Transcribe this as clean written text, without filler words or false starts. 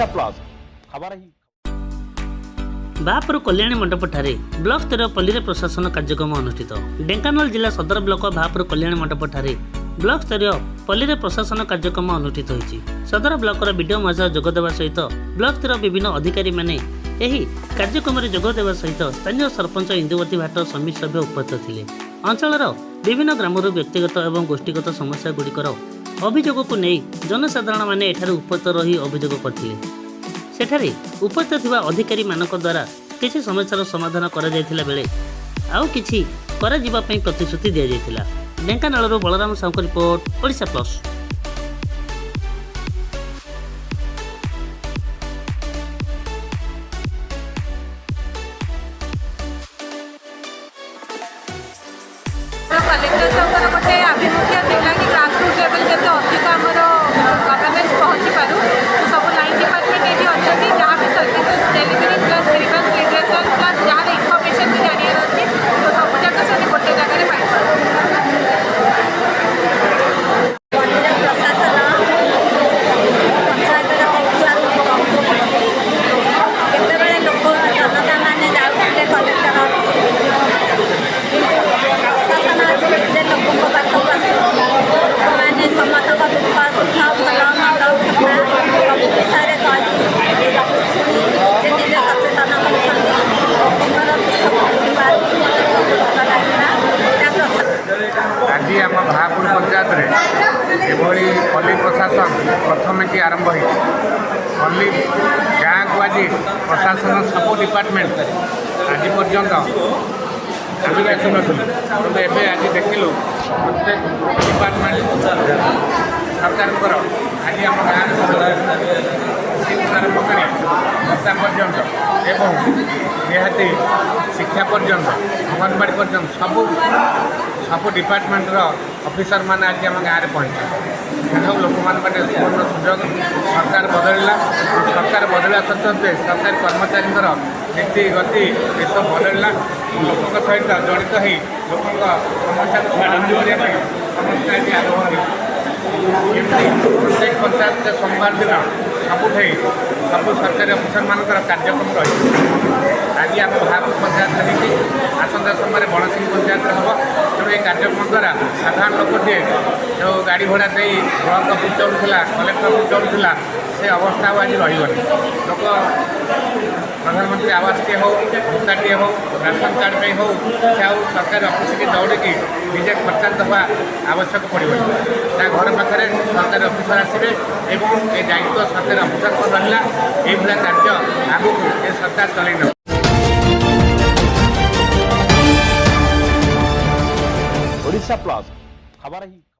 Odisha plus खबर ही बापुर Kalyani मंडपठारे block स्तर पल्ली प्रशासन कार्यक्रम अनुष्ठित। ढेंकानाल जिला सदर ब्लॉक बापुर कल्याणी मंडपठारे ब्लॉक स्तर पल्ली प्रशासन कार्यक्रम अनुष्ठित होईछि। सदर ब्लॉकर विडीओ मजा जोगदेवा सहित ब्लॉक स्तर विभिन्न अधिकारी माने एही कार्यक्रम में जोगदेवा सहित स्थानीय सरपंच इंदुवती भाट समिति सभ्य उपस्थित थिले। अंचलर विभिन्न ग्रामर व्यक्तिगत एवं गोष्ठीगत समस्या गुड़िकर अभियोग को नहीं जनसाधारण माने एठारे उपस्थित रही अभियोग करथिले। सेठारे उपस्थित थिबा अधिकारी मानक द्वारा किछि समस्यार समाधान करा जायथिला बेले आउ किछि करा जिबा पई प्रतिश्रुति दिया जायथिला। ढेंकानालरो बलराम साउंक रिपोर्ट ओडिशा प्लस। कलेक्टर साहब गोटे आभिमुख्य थिला कि ग्रासरूट लेवल जब अधिक आमर गवर्नमेंट पहुँची पारू सब लाइन डिपार्टमेंट ये अच्छा जहाँ भी services delivery plus grievance literature plus जहाँ इनफर्मेशन भी जानवर अच्छी तो सब जगह से गोटे जगह पाई आज आम भापुर पंचायत एभली पल्ली प्रशासन प्रथम की आरंभ हो पल्ली गाँ को आज प्रशासन सब डिपार्टमेंट आज पर्यंत आम देखु नु एवं आज देखिलु प्रत्येक डिपार्टमेंट सरकार आज आम गाँव आरंभ कर भत्ता पर्यंत एवं निहाती शिक्षा पर्यंत अंगनवाड़ी पर्यंत सब डिपार्टमेंटर ऑफिसर मान आज आम गाँव में पहुँचे लोक मैंने सुवर्ण सुजोग सरकार बदलला सरकार बदलवा सत्वे सरकारी कर्मचारी नीति गति ये सब बदलला लोक सहित जड़ित हो लोक समस्या को समाधान करने समस्या आज आरंभ प्रत्येक पंचायत सोमवार दिन सबुठे सब सरकारी अफिसर मान कार्यक्रम रही आज आम भापुर पंचायत आसंता समय बड़सिंह पंचायत हम तेणु ये कार्यक्रम द्वारा साधारण लोकटे जो गाड़ी घोड़ा दे ब्लक पहुँचाऊला कलेक्टर पहुँचाऊला से अवस्था आज रही लोक प्रधानमंत्री आवास टे हो भत्ताटे हो राशन कार्ड पे हो से सरकारी अफिस की दौड़े निजे खर्चा दवा आवश्यक पड़े घर पाखे सरकारी अफिसर आसवे एवं ये दायित्व सरकारी अफिसर को रहा ये कार्य आगू ये सरकार चल ओडिशा प्लस खबर ही।